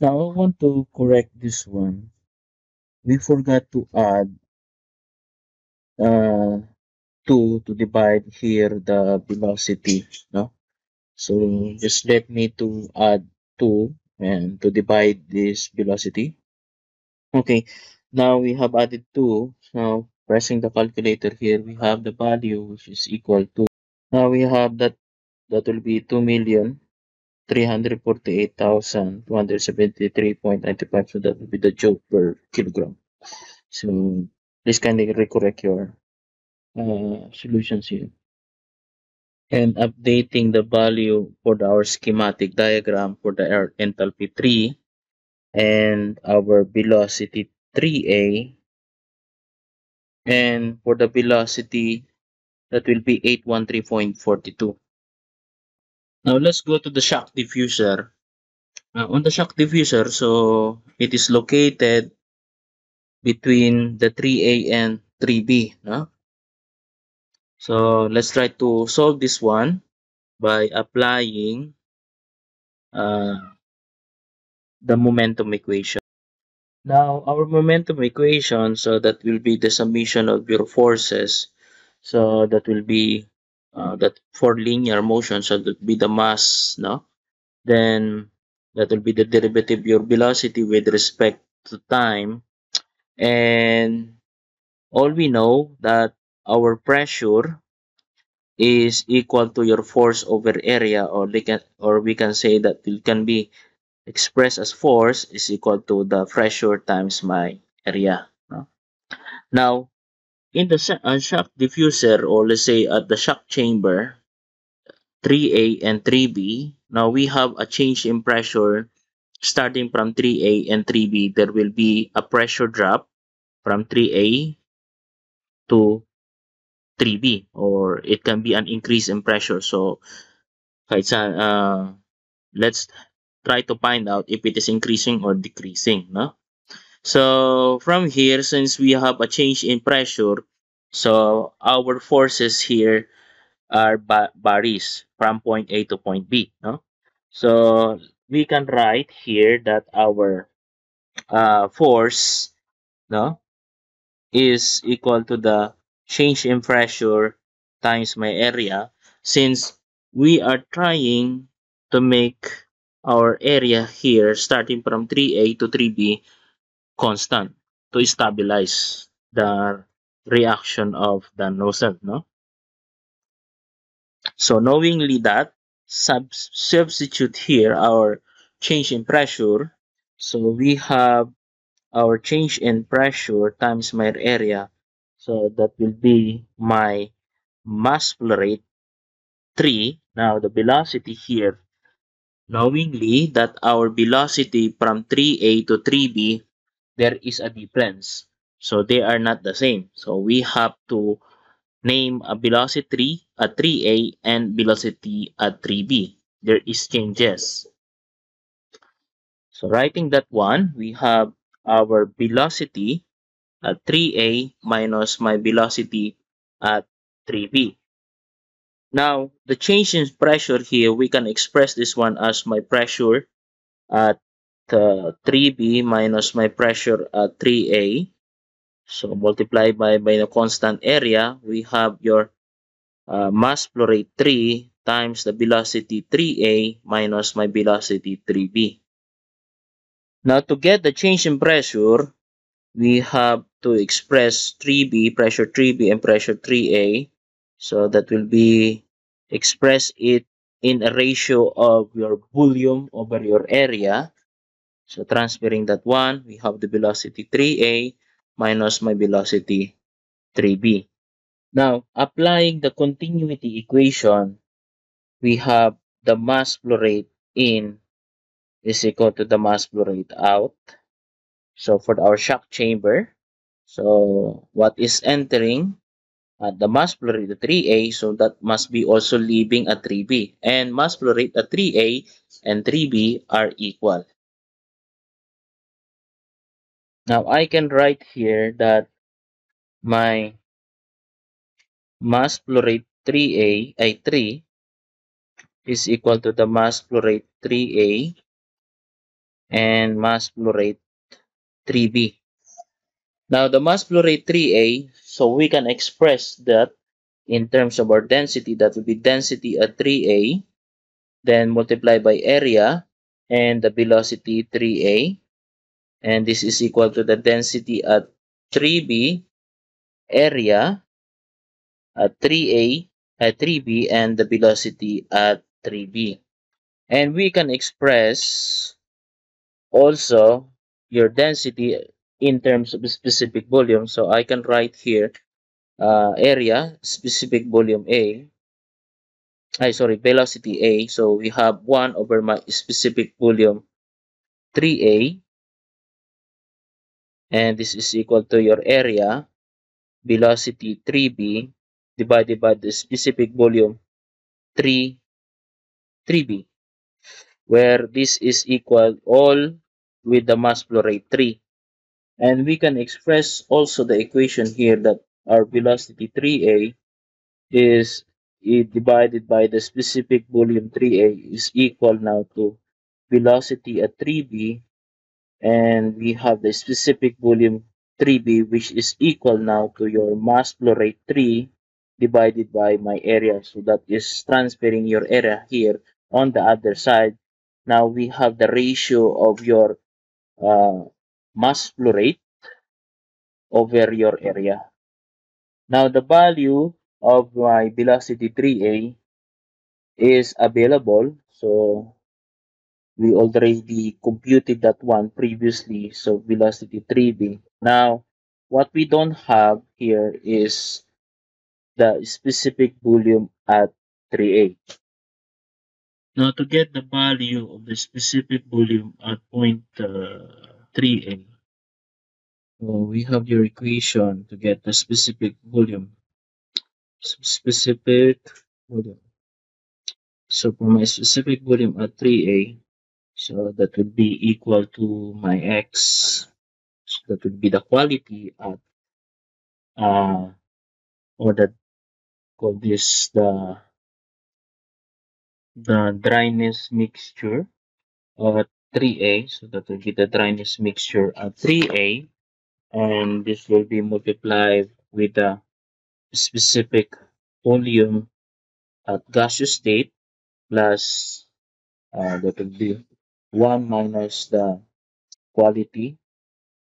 Now I want to correct this one. We forgot to add uh, 2 to divide here the velocity. No? So just let me to add 2 and to divide this velocity. Okay, now we have added 2. Now pressing the calculator here, we have the value which is equal to, now we have that will be 2,348,273.95. So that will be the joule per kilogram. So please kindly recorrect your solutions here. And updating the value for our schematic diagram for the air enthalpy 3 and our velocity 3a, and for the velocity that will be 813.42. Now let's go to the shock diffuser. On the shock diffuser, so it is located between the 3a and 3b. No? So let's try to solve this one by applying uh, the momentum equation. Now, our momentum equation, so that will be the summation of your forces. So that will be that for linear motion, so that will be the mass, no? Then that will be the derivative of your velocity with respect to time. And all we know that our pressure is equal to your force over area, or we can say that it can be expressed as force is equal to the pressure times my area. No? Now, in the shock diffuser, or let's say at the shock chamber, 3A and 3B, now we have a change in pressure starting from 3A and 3B. There will be a pressure drop from 3A to 3B, or it can be an increase in pressure. So, let's try to find out if it is increasing or decreasing. No? So from here, since we have a change in pressure, so our forces here are varies from point A to point B. No? So we can write here that our force, no, is equal to the change in pressure times my area, since we are trying to make our area here starting from 3A to 3B constant to stabilize the reaction of the nozzle, no? So knowingly that, substitute here our change in pressure. So we have our change in pressure times my area. So that will be my mass flow rate 3. Now the velocity here, knowingly that our velocity from 3A to 3B, there is a difference. So they are not the same. So we have to name a velocity at 3A and velocity at 3B. There is changes. So writing that one, we have our velocity at 3A minus my velocity at 3B. Now, the change in pressure here, we can express this one as my pressure at 3B minus my pressure at 3A. So multiply by the constant area, we have your mass flow rate 3 times the velocity 3A minus my velocity 3B. Now to get the change in pressure, we have to express 3B, pressure 3B and pressure 3A. So that will be express it in a ratio of your volume over your area. So transferring that one, we have the velocity 3A minus my velocity 3B. Now, applying the continuity equation, we have the mass flow rate in is equal to the mass flow rate out. So for our shock chamber, so what is entering at the mass flow rate at 3A, so that must be also leaving at 3B. And mass flow rate at 3A and 3B are equal. Now I can write here that my mass flow rate 3A ay 3 is equal to the mass flow rate 3A and mass flow rate 3B. Now the mass flow rate 3A, so we can express that in terms of our density. That would be density at 3A, then multiply by area and the velocity 3A, and this is equal to the density at 3B, area at 3A at 3B, and the velocity at 3B. And we can express also your density in terms of specific volume. So I can write here area, specific volume A, velocity A. So we have 1 over my specific volume 3A, and this is equal to your area, velocity 3B, divided by the specific volume 3B, where this is equal all with the mass flow rate 3. And we can express also the equation here that our velocity 3A is divided by the specific volume 3A is equal now to velocity at 3B, and we have the specific volume 3B, which is equal now to your mass flow rate 3 divided by my area. So that is transferring your area here on the other side. Now we have the ratio of your uh, mass flow rate over your area. Now the value of my velocity 3A is available. So we already computed that one previously. So velocity 3B. Now what we don't have here is the specific volume at 3A. Now to get the value of the specific volume at point 3A, we have your equation to get the specific volume. So for my specific volume at 3A, so that would be equal to my X. So that would be the quality at or that call this the dryness mixture at 3A. So that will be the dryness mixture at 3A, and this will be multiplied with the specific volume at gaseous state plus that will be 1 minus the quality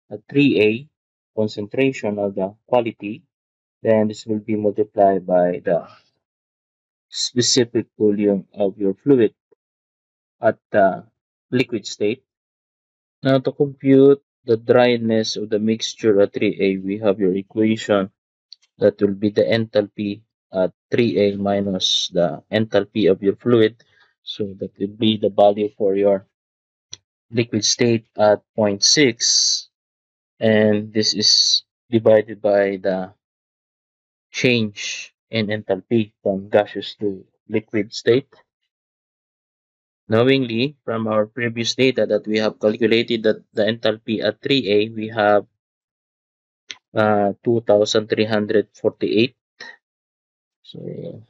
at 3A, concentration of the quality, then this will be multiplied by the specific volume of your fluid at the liquid state. Now to compute the dryness of the mixture at 3A, we have your equation that will be the enthalpy at 3A minus the enthalpy of your fluid. So that will be the value for your liquid state at 0.6, and this is divided by the change in enthalpy from gaseous to liquid state. Knowingly, from our previous data that we have calculated that the enthalpy at 3A, we have 2348. So,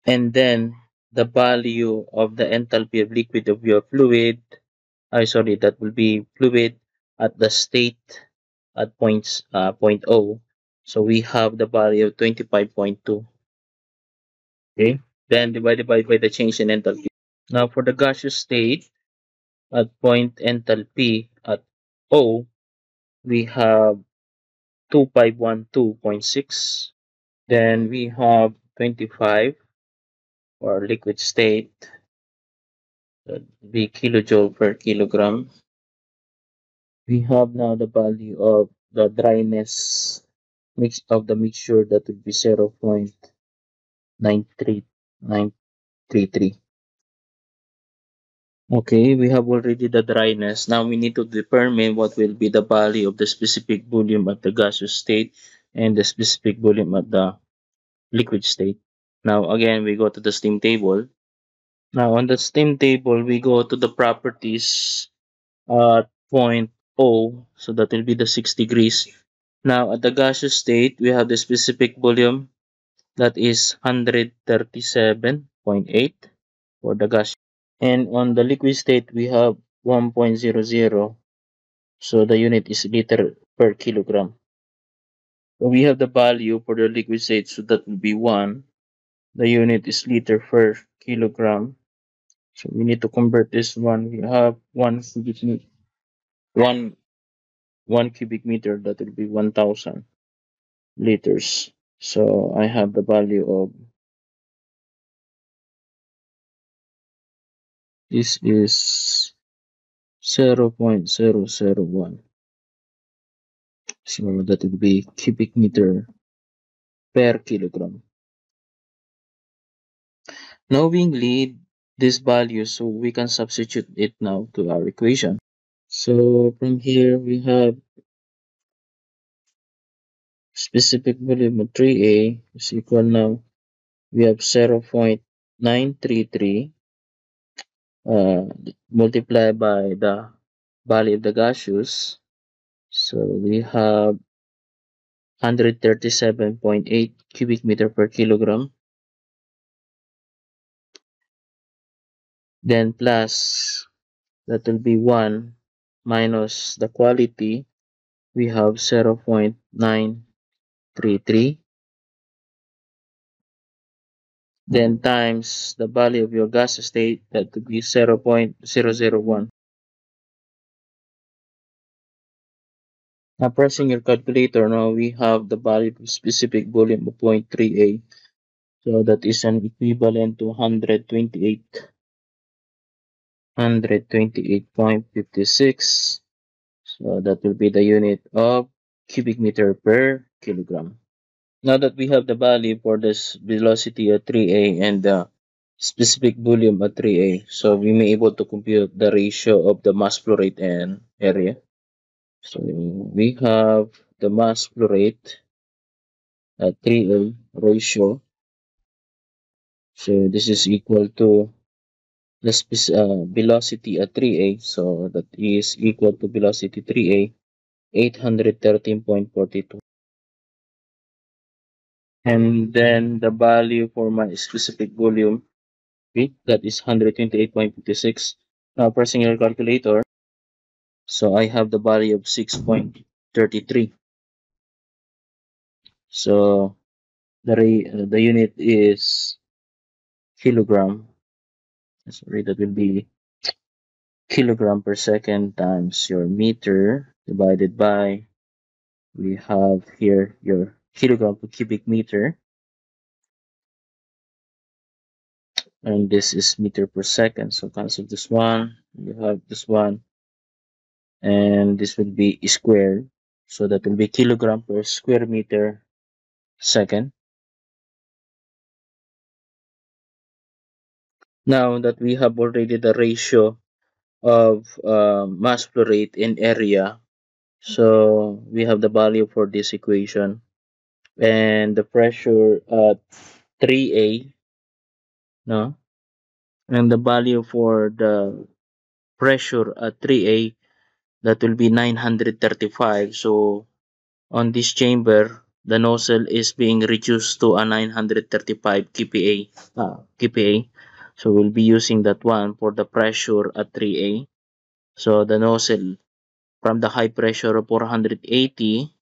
and then the value of the enthalpy of liquid of your fluid, that will be fluid at the state at point O. So we have the value of 25.2. Okay, then divided by the change in enthalpy. Now for the gaseous state at point enthalpy at O, we have 2512.6. Then we have 25 for liquid state, that would be kilojoule per kilogram. We have now the value of the dryness mix of the mixture, that would be 0.93933. Okay, we have already the dryness. Now we need to determine what will be the value of the specific volume at the gaseous state and the specific volume at the liquid state. Now again, we go to the steam table. Now on the steam table, we go to the properties at point O, so that will be the 6 degrees. Now at the gaseous state, we have the specific volume that is 137.8 for the gas. And on the liquid state, we have 1.00. So the unit is liter per kilogram. So we have the value for the liquid state, so that will be 1. The unit is liter per kilogram. So we need to convert this one. We have 1 1 cubic meter, that will be 1000 liters. So I have the value of, this is 0.001. So that will be cubic meter per kilogram. Knowingly this value, so we can substitute it now to our equation. So from here we have specific volume of 3A is equal, now we have 0.933 uh, multiplied by the value of the gaseous. So we have 137.8 cubic meter per kilogram. Then plus, that will be 1 minus the quality. We have 0.933. Then times the value of your gas state, that would be 0.001. Now pressing your calculator, now we have the value of specific volume of 0.3A. So that is an equivalent to 128.56. So that will be the unit of cubic meter per kilogram. Now that we have the value for this velocity at 3A and the specific volume at 3A, so we may able to compute the ratio of the mass flow rate and area. So we have the mass flow rate at 3A ratio. So this is equal to the velocity at 3A. So that is equal to velocity 3A, 813.42. And then the value for my specific volume, okay, that is 128.56. Now pressing your calculator, so I have the value of 6.33. So the unit is kilogram. Sorry, that will be kilogram per second times your meter divided by, we have here your kilogram per cubic meter, and this is meter per second. So cancel this one, you have this one, and this will be squared. So that will be kilogram per square meter second. Now that we have already the ratio of mass flow rate in area, so we have the value for this equation, and the pressure at 3A, no, and the value for the pressure at 3A, that will be 935. So on this chamber, the nozzle is being reduced to a 935 kPa. So we'll be using that one for the pressure at 3A. So the nozzle, from the high pressure of 480,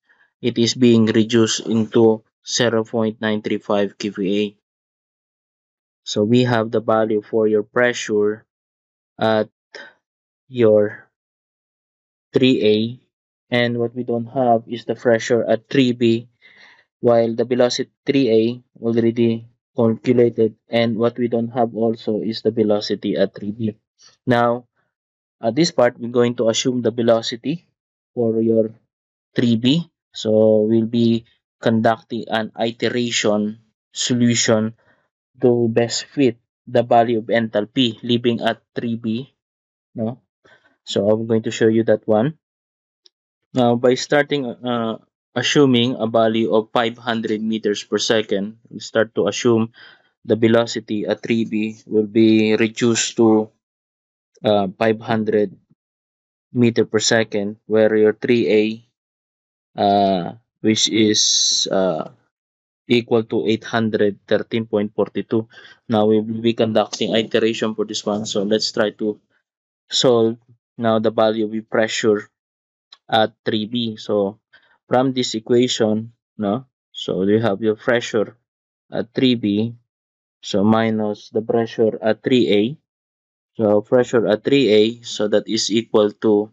it is being reduced into 0.935 kPa. So we have the value for your pressure at your 3A, and what we don't have is the pressure at 3B, while the velocity 3A already calculated, and what we don't have also is the velocity at 3B. Now at this part, we're going to assume the velocity for your 3B. So we'll be conducting an iteration solution to best fit the value of enthalpy leaving at 3B. No? So I'm going to show you that one. Now by starting assuming a value of 500 meters per second, we start to assume the velocity at 3B will be reduced to 500 meter per second, where your 3A, which is equal to 813.42. Now we will be conducting iteration for this one. So let's try to solve now the value of the pressure at 3B. So from this equation, no, so you have your pressure at 3B, so minus the pressure at 3A. So pressure at 3A, so that is equal to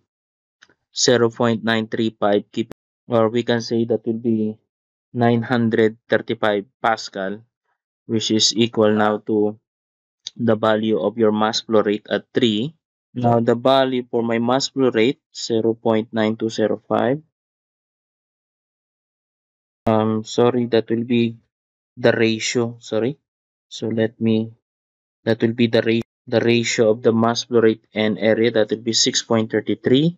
0.935 kPa, or we can say that will be 935 Pascal, which is equal now to the value of your mass flow rate at 3. Now the value for my mass flow rate 0.9205. Sorry, that will be the ratio. Sorry. So that will be the ratio of the mass flow rate and area. That will be 6.33.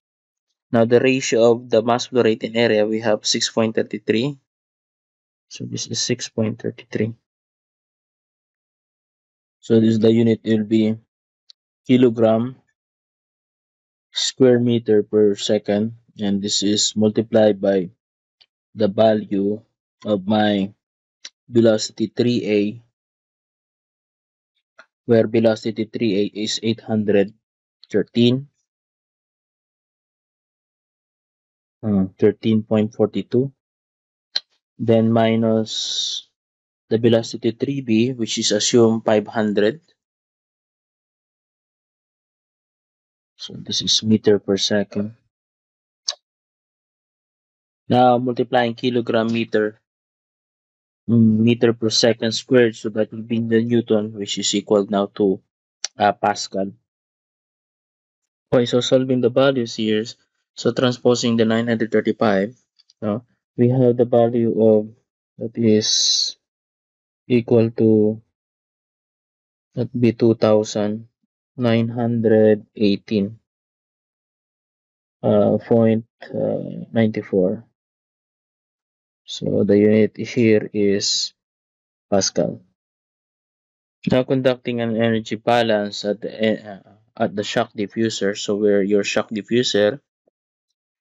Now the ratio of the mass flow rate and area, we have 6.33. So this is 6.33. So this is the unit, it will be kilogram square meter per second, and this is multiplied by the value of my velocity 3A, where velocity 3A is 813, 13.42, then minus the velocity 3B, which is assumed 500. So this is meter per second. Now multiplying kilogram meter per second squared, so that will be the Newton, which is equal now to Pascal. Okay, so solving the values here, so transposing the 935, we have the value of that is equal to, that be 2,918 point 94. So the unit here is Pascal. Now conducting an energy balance at the shock diffuser. So where your shock diffuser,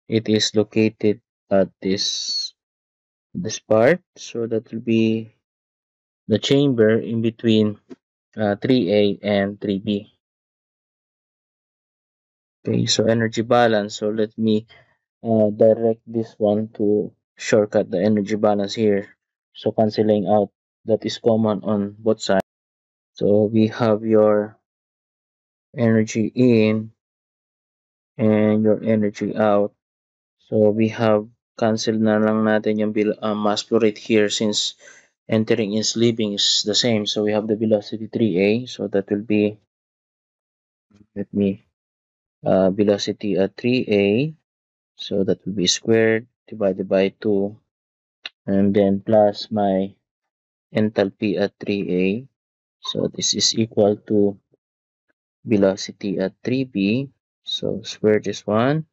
it is located at this part. So that will be the chamber in between 3A and 3B. Okay, so energy balance. So let me direct this one to shortcut the energy balance here. So canceling out that is common on both sides. So we have your energy in and your energy out. So we have cancel na lang natin yung mass flow rate here, since entering is leaving is the same. So we have the velocity 3A. So that will be, let me, velocity at 3A. So that will be squared divided by 2. And then plus my enthalpy at 3A. So this is equal to velocity at 3B. So square this one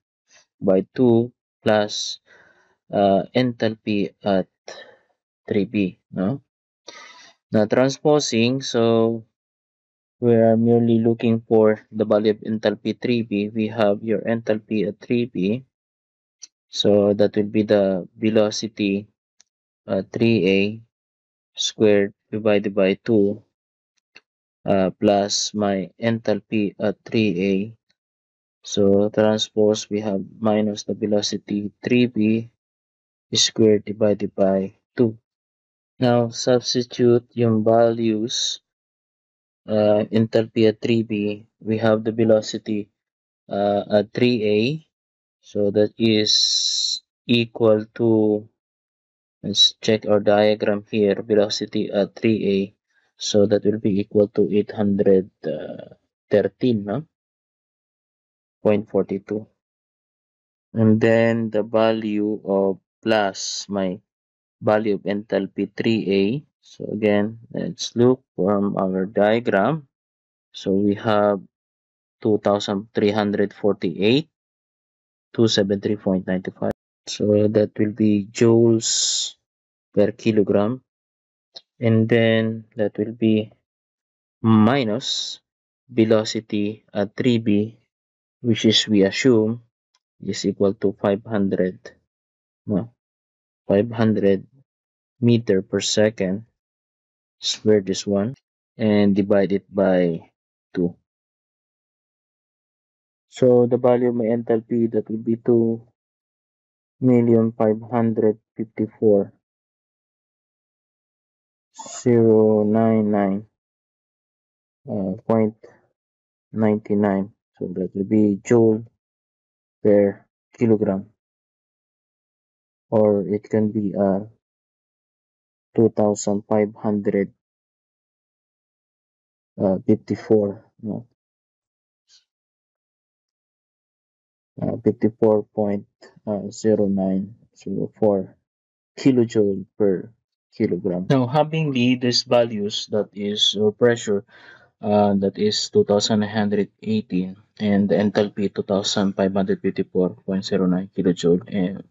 by 2 plus enthalpy at 3B. No? Now transposing, so we are merely looking for the value of enthalpy 3B. We have your enthalpy at 3B. So that will be the velocity 3A squared divided by 2 plus my enthalpy at 3A. So transpose, we have minus the velocity 3B squared divided by 2. Now substitute yung values enthalpy at 3B. We have the velocity at 3A. So that is equal to, let's check our diagram here, velocity at 3A. So that will be equal to 813, no? 0.42. And then the value of plus my value of enthalpy 3A. So again, let's look from our diagram. So we have 2,348, 273.95. So that will be joules per kilogram. And then that will be minus velocity at 3B, which is, we assume, is equal to 500, no? 500 meter per second, square this one, and divide it by 2. So the value of my enthalpy, that will be 2,554,099 point 99. So that will be joule per kilogram, or it can be 2,554, no, 54.09, so 4 kilojoule per kilogram. Now, having these values, that is your pressure, that is 2,918, and the enthalpy 2,554.09 kilojoule, and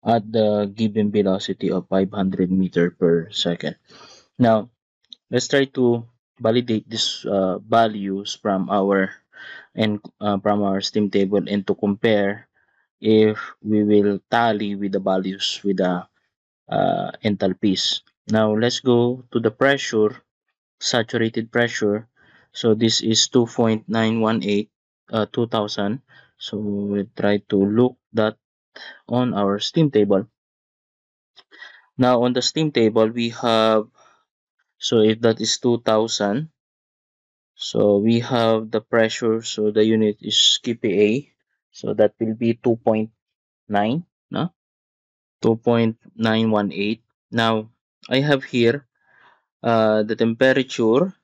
at the given velocity of 500 meter per second. Now, let's try to validate these values from our steam table, and to compare if we will tally with the values with the enthalpies. Now, let's go to the pressure, saturated pressure. So this is 2.918, 2000. So we try to look that on our steam table. Now on the steam table we have, so if that is 2000, so we have the pressure, so the unit is kPa, so that will be 2.9, no? 2.918. Now I have here the temperature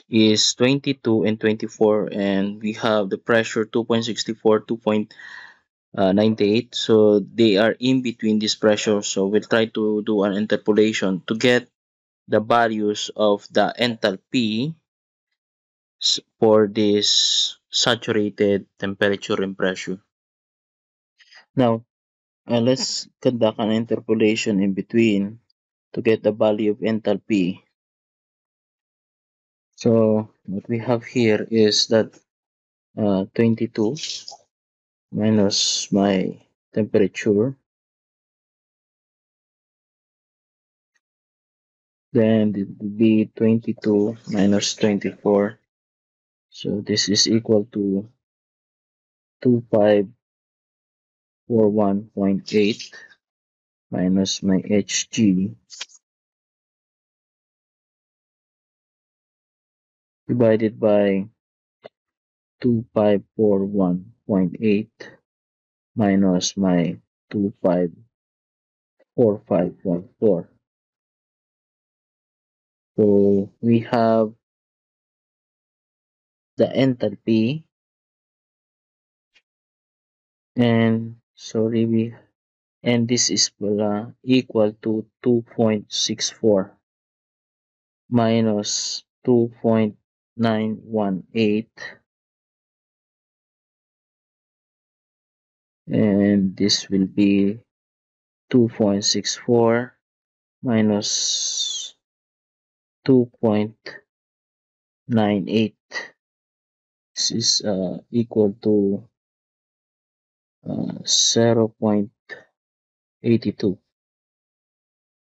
is 22 and 24, and we have the pressure 2.64, 2.98. So they are in between this pressure. So we'll try to do an interpolation to get the values of the enthalpy for this saturated temperature and pressure. Now, let's conduct an interpolation in between to get the value of enthalpy. So what we have here is that 22 minus my temperature, then it will be 22 minus 24. So this is equal to 2541.8 minus my Hg divided by 2541.8 minus my 2545.4. So we have the enthalpy, and sorry, this is equal to 2.64 minus 2.918, and this will be 2.64 minus 2.98. This is equal to 0.82,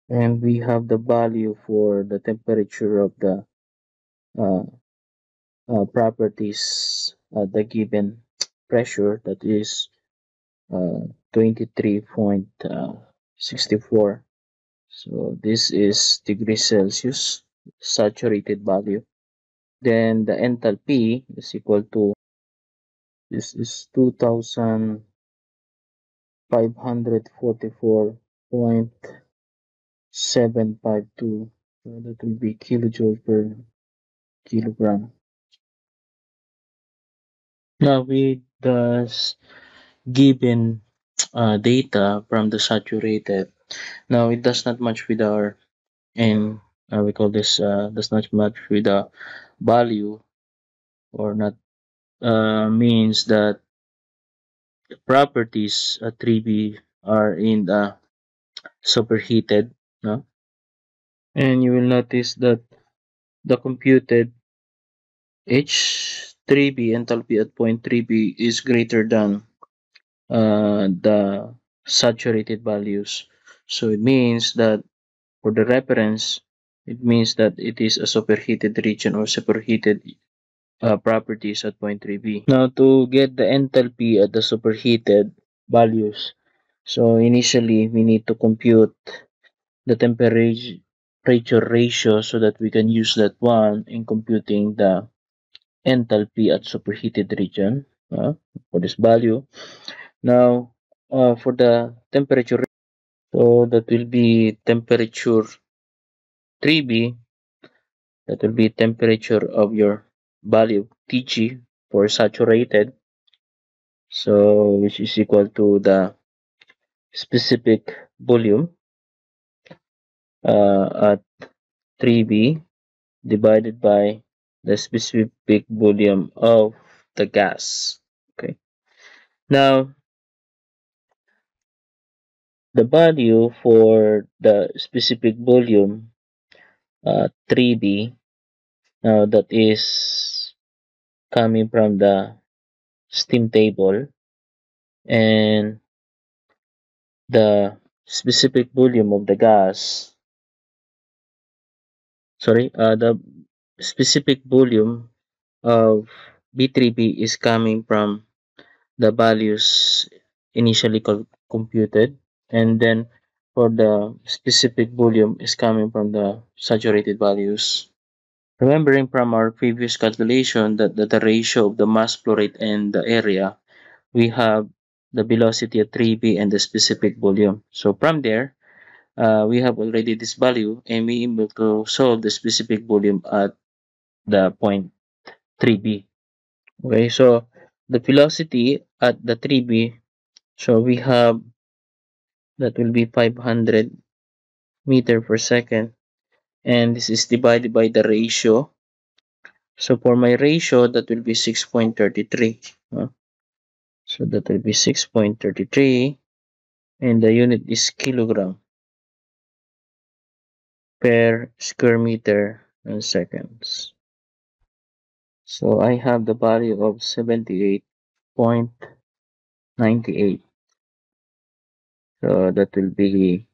and we have the value for the temperature of the uh, properties at the given pressure, that is 23.64. So this is degrees Celsius saturated value. Then the enthalpy is equal to, this is 2,544.752. So that will be kilojoule per kilogram. Now with the given data from the saturated, now it does not match with our, and we call this does not match with the value, or not, means that the properties at 3B are in the superheated, no? And you will notice that the computed H3B enthalpy at point 3B is greater than the saturated values. So it means that for the reference, it means that it is a superheated region or superheated properties at point 3b. Now, to get the enthalpy at the superheated values, so initially we need to compute the temperature ratio so that we can use that one in computing the enthalpy at superheated region for this value. Now, for the temperature, so that will be temperature 3b, that will be temperature of your value Tg for saturated, so which is equal to the specific volume at 3b divided by the specific volume of the gas. Okay. Now, the value for the specific volume 3b, now that is coming from the steam table, and the specific volume of the gas, the specific volume of B3B is coming from the values initially computed, and then for the specific volume is coming from the saturated values. Remembering from our previous calculation that the ratio of the mass flow rate and the area, we have the velocity at 3b and the specific volume. So from there, we have already this value, and we able to solve the specific volume at the point 3b. Okay, so the velocity at the 3b, so we have that will be 500 meter per second, and this is divided by the ratio. So for my ratio, that will be 6.33. So that will be 6.33, and the unit is kilogram per square meter in seconds. So I have the value of 78.98. So that will be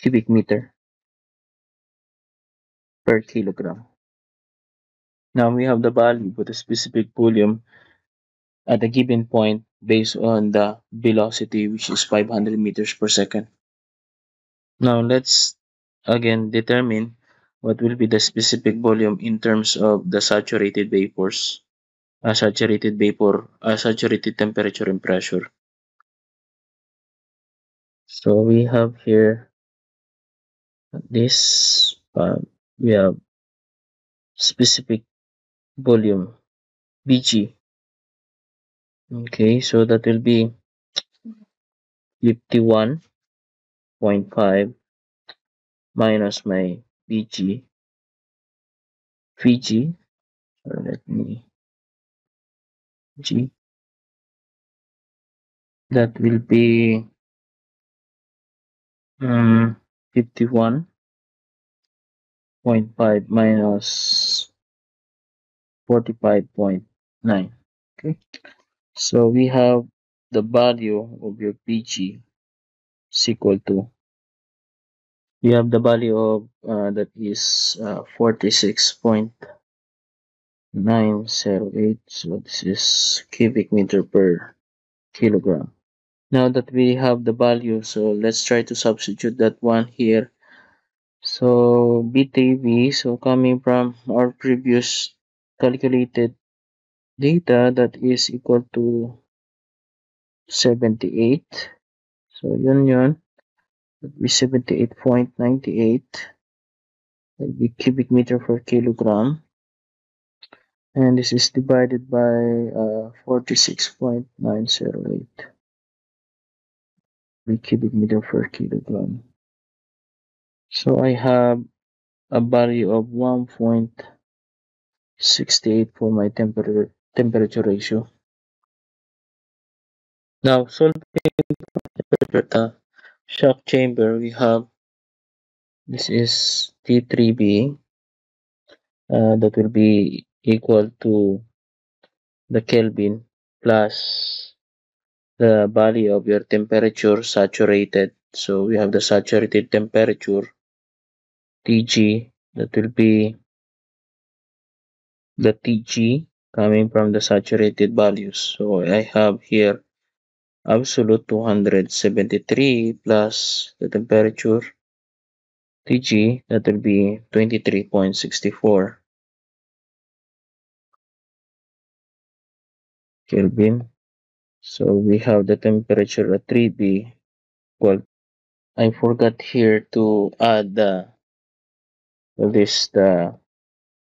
cubic meter per kilogram. Now we have the value for the specific volume at a given point based on the velocity, which is 500 meters per second. Now let's again determine what will be the specific volume in terms of the saturated vapors, saturated temperature and pressure. So we have here this, we have specific volume Bg. Okay, so that will be 51.5 minus my Bg, Vg, or let me G, that will be 51.5 minus 45.9. Okay, so we have the value of your Pg is equal to, we have the value of that is 46.908. So this is cubic meter per kilogram. Now that we have the value, so let's try to substitute that one here. So BTV, so coming from our previous calculated data, that is equal to 78. So yun, that be 78.98. That be cubic meter per kilogram. And this is divided by 46.908 cubic meter per kilogram. So I have a value of 1.68 for my temperature ratio. Now, solving the shock chamber, we have, this is T3B, that will be equal to the Kelvin plus the value of your temperature saturated. So we have the saturated temperature Tg, that will be the TG coming from the saturated values. So I have here absolute 273 plus the temperature TG, that will be 23.64 Kelvin. So we have the temperature at 3B equal. I forgot here to add the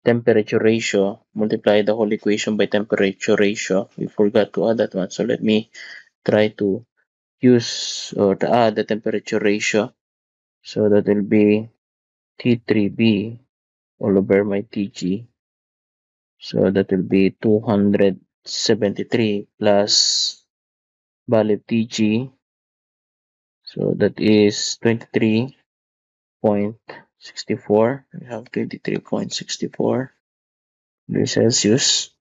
temperature ratio, multiply the whole equation by temperature ratio. We forgot to add that one. So let me try to use or to add the temperature ratio. So that will be T3B all over my TG. So that will be 273 plus value of TG. So that is 23.64. We have 23.64 degrees Celsius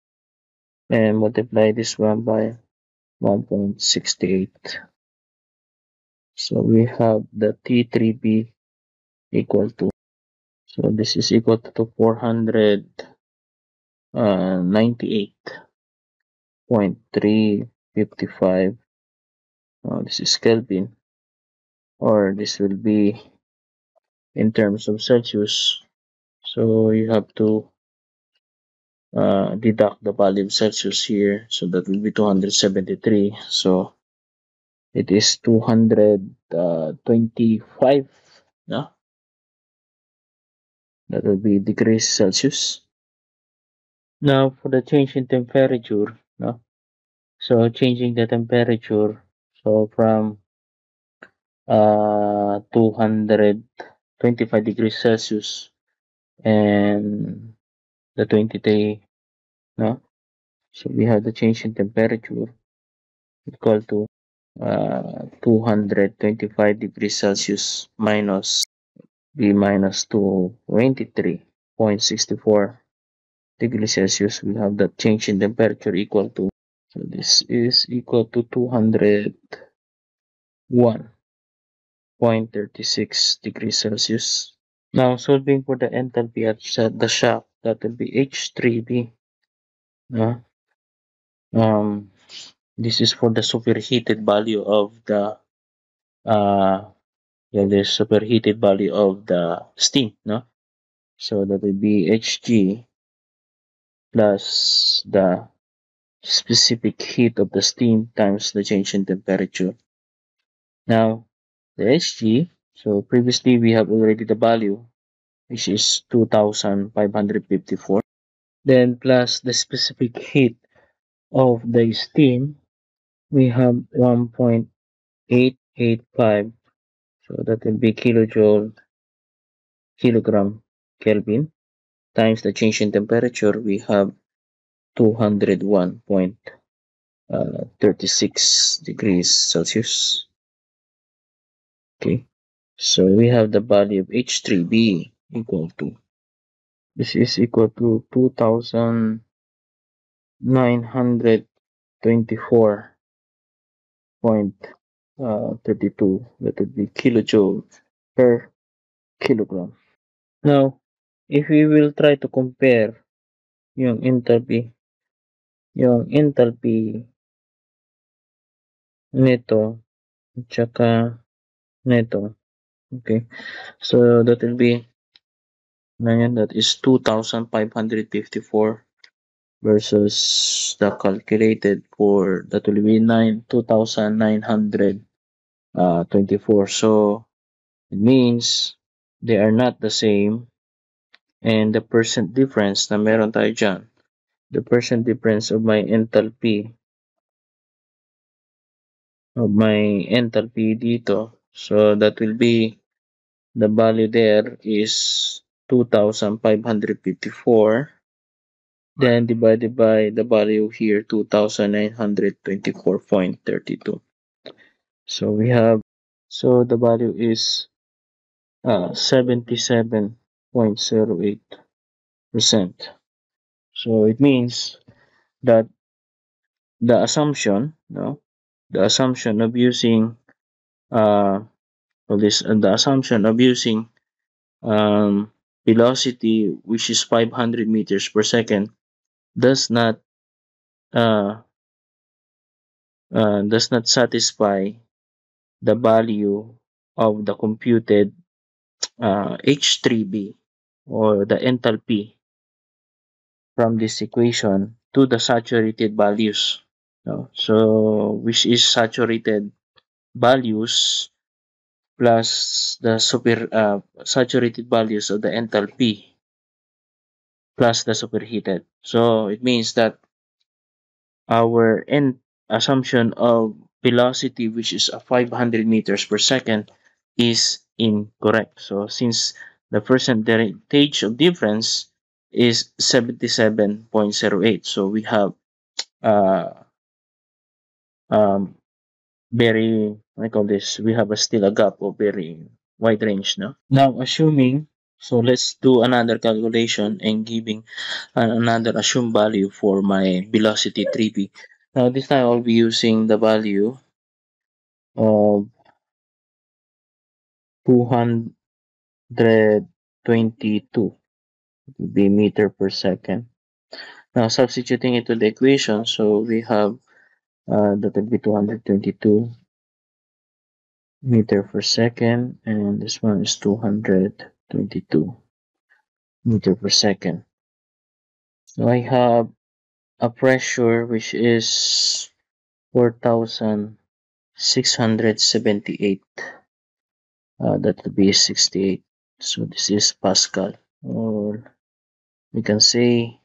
and multiply this one by 1.68. So we have the T3B equal to, so this is equal to 498.355. This is Kelvin, or this will be in terms of Celsius. So you have to deduct the value of Celsius here. So that will be 273. So it is 225. No? That will be degrees Celsius. Now for the change in temperature. No? So changing the temperature. So from 225 degrees Celsius and the 23. No? So we have the change in temperature equal to 225 degrees Celsius minus B minus 223.64 degrees Celsius. We have the change in temperature equal to, so this is equal to 201.36 degrees Celsius. Now solving for the enthalpy at the shaft, that will be H3B. Um, this is for the superheated value of the superheated value of the steam, no? So that will be Hg plus the specific heat of the steam times the change in temperature. Now, the Hg, so previously we have already the value, which is 2554. Then plus the specific heat of the steam, we have 1.885. So that will be kilojoule kilogram Kelvin times the change in temperature. We have 201.36 degrees Celsius. Okay, so we have the value of H3B equal to, this is equal to 2924.32. That would be kilojoule per kilogram. Now, if we will try to compare yung enthalpy nito at saka nito. Okay, so that will be, that is 2,554 versus the calculated for, that will be 2,924. So it means they are not the same, and the percent difference na meron tayo dyan, the percent difference of my enthalpy dito, so that will be, the value there is 2,554, then divided by the value here, 2,924.32. So we have, so the value is 77.08%. So it means that the assumption, the assumption of using the assumption of using velocity, which is 500 meters per second, does not uh, does not satisfy the value of the computed H3B or the enthalpy from this equation to the saturated values. No? So which is saturated values plus the saturated values of the enthalpy plus the superheated. So it means that our end assumption of velocity, which is a 500 meters per second, is incorrect. So since the percentage of difference is 77.08, so we have uh, um, very, I call this, we have still a gap of very wide range. No? Now, assuming, so let's do another calculation and giving another assumed value for my velocity 3b. Now, this time I'll be using the value of 222 to be meter per second. Now, substituting it to the equation, so we have that will be 222 meter per second, and this one is 222 meter per second. So I have a pressure which is 4,678. That would be 68. So this is Pascal, or we can say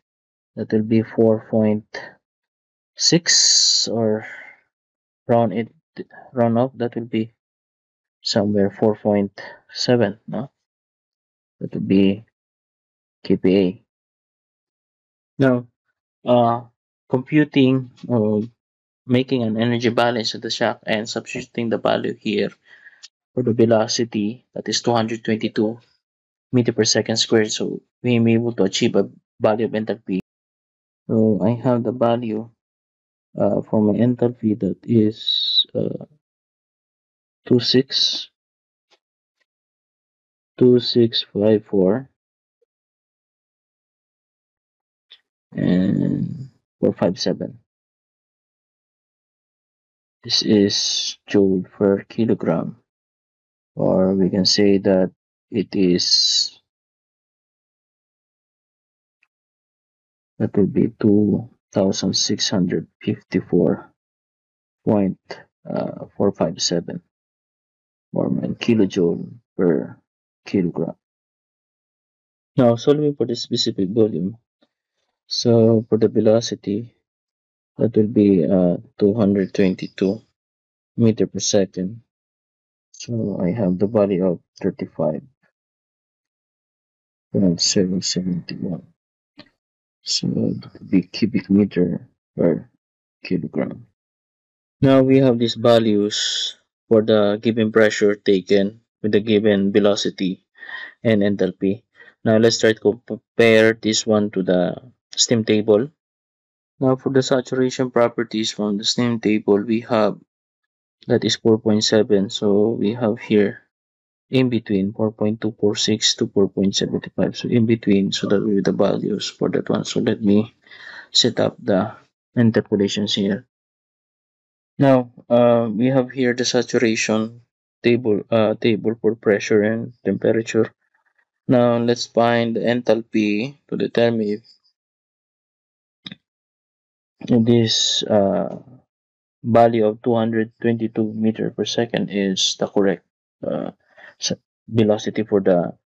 that will be 4.6, or round it round up, that will be somewhere 4.7. No, that would be kPa. Now, uh, computing or making an energy balance of the shaft and substituting the value here for the velocity, that is 222 meter per second squared. So we may be able to achieve a value of enthalpy. So I have the value for my enthalpy, that is 2654 and 457. This is joule per kilogram, or we can say that it is, that will be 2654.457 or kilojoule per kilogram. Now, solving for the specific volume, so for the velocity, that will be 222 meter per second. So I have the value of 35.771. So that would be cubic meter per kilogram. Now we have these values for the given pressure taken with the given velocity and enthalpy. Now let's try to compare this one to the steam table. Now for the saturation properties from the steam table, we have that is 4.7. So we have here in between 4.246 to 4.75. So in between, so that will be the values for that one. So let me set up the interpolations here. Now we have here the saturation table for pressure and temperature. Now let's find the enthalpy to determine if this value of 222 meter per second is the correct uh, velocity for the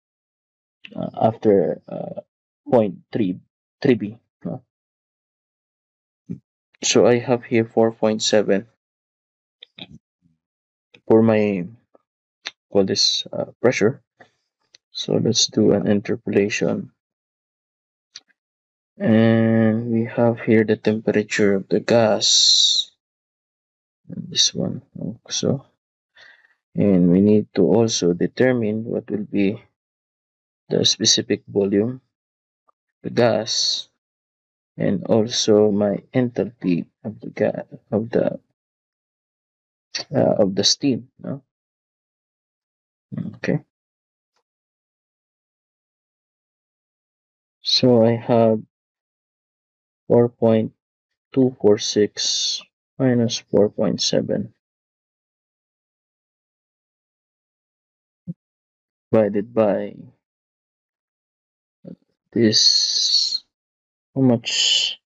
after point 3b. So I have here 4.7 for my, call this pressure. So let's do an interpolation. And we have here the temperature of the gas. And this one also. And we need to also determine what will be the specific volume, the gas, and also my enthalpy of the gas of the steam. No? Okay. So I have 4.246 minus 4.7 divided by this, how much?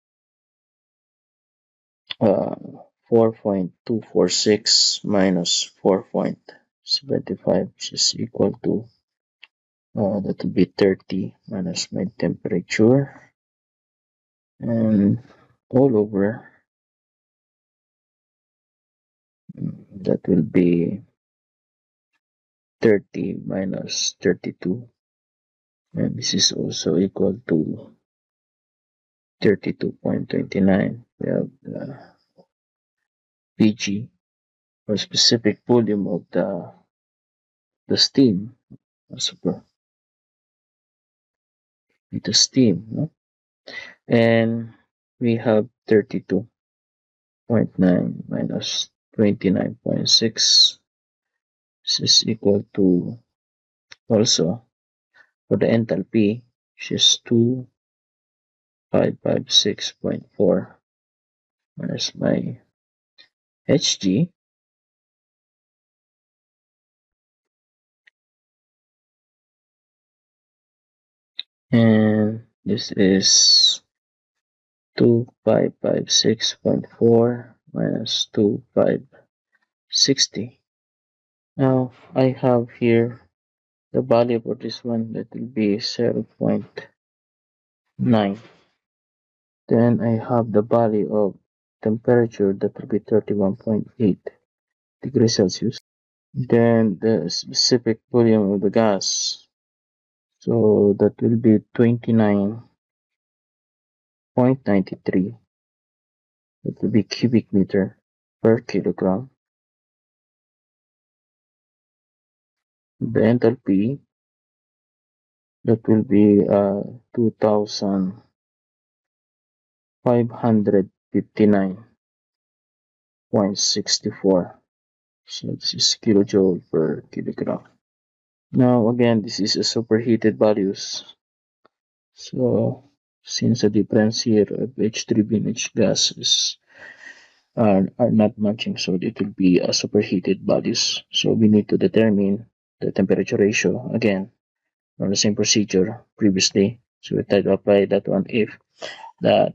4.246 minus 4.75, which is equal to, that will be 30 minus my temperature, and all over, that will be 30 minus 32, and this is also equal to 32.29. We have Pg, or specific volume of the steam, super the steam, no? And we have 32.9 minus 29.6. This is equal to, also for the enthalpy, which is 2556.4 minus my Hg, and this is 2556.4 minus 2560. Now I have here the value for this one, that will be 0.9. Then I have the value of temperature, that will be 31.8 degrees Celsius. Then the specific volume of the gas, so that will be 29.93. That will be cubic meter per kilogram. The enthalpy, that will be 2559.64. So this is kilojoule per kilogram. Now again, this is a superheated values. So since the difference here of H3B and H gases are not matching, so it will be a superheated values. So we need to determine the temperature ratio again on the same procedure previously. So we try to apply that one if the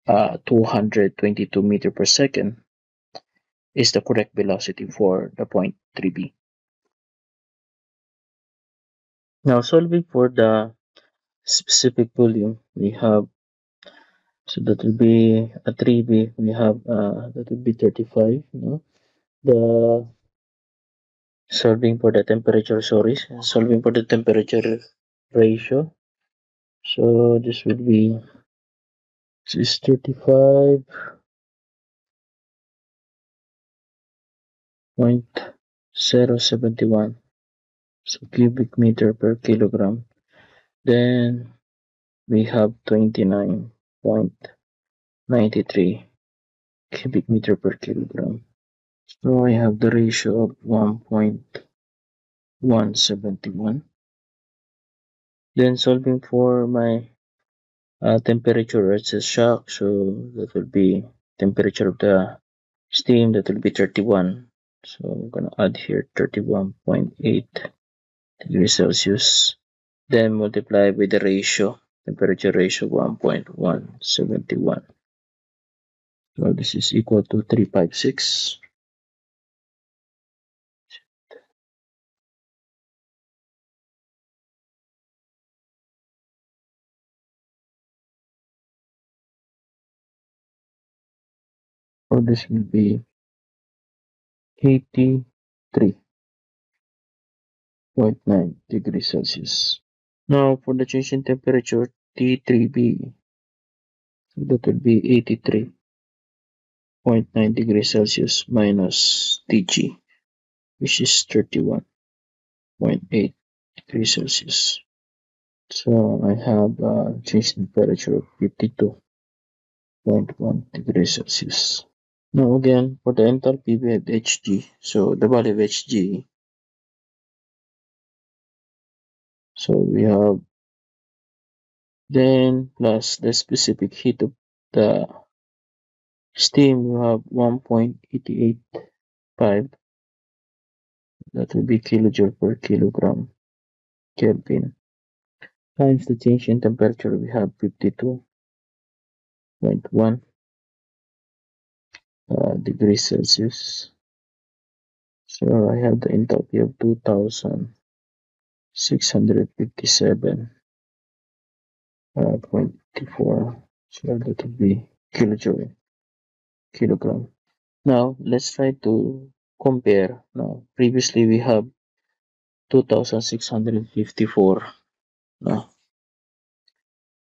222 meter per second is the correct velocity for the point 3B. Now solving for the specific volume, we have, so that will be a 3B, we have that will be 35. The solving for the temperature, solving for the temperature ratio. So this will be, this is 35.071, so cubic meter per kilogram. Then we have 29.93 cubic meter per kilogram. So I have the ratio of 1.171. Then solving for my temperature, it's a shock, so that will be temperature of the steam, that will be 31. So I'm gonna add here 31.8 degrees Celsius. Then multiply with the ratio, temperature ratio 1.171. So this is equal to 356. So this will be 83.9 degrees Celsius. Now for the change in temperature T3B, so that will be 83.9 degrees Celsius minus Tg, which is 31.8 degrees Celsius. So I have change in temperature of 52.1 degrees Celsius. Now again, for the enthalpy we have Hg. So the value of Hg, so we have Then plus the specific heat of the steam, you have 1.885, that will be kilojoule per kilogram Kelvin, times the change in temperature, we have 52.1 degrees Celsius. So I have the enthalpy of 2657.4. So that will be kilojoule, kilogram. Now let's try to compare. Now previously we have 2654, no,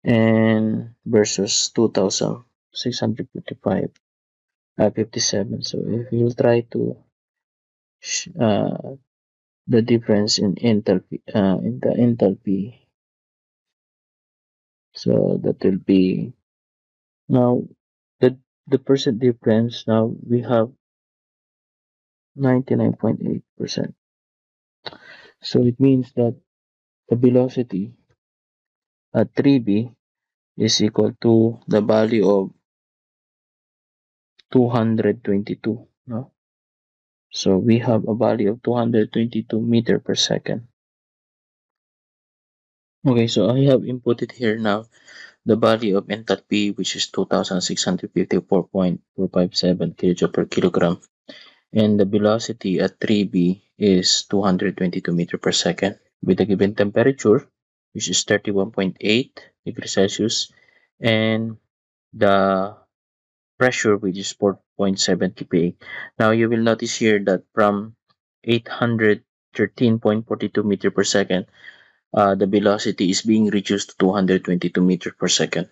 and versus 2655, 57. So if you'll try to the difference in enthalpy, in the enthalpy, so that will be now the percent difference. Now we have 99.8%. So it means that the velocity at 3b is equal to the value of 222. No? So we have a value of 222 meter per second. Okay, so I have inputted here now the value of enthalpy, which is 2654.457 kJ per kilogram, and the velocity at 3b is 222 meter per second, with a given temperature, which is 31.8 degrees Celsius, and the pressure, which is 4.7 kPa. Now you will notice here that from 813.42 meter per second, the velocity is being reduced to 222 meter per second.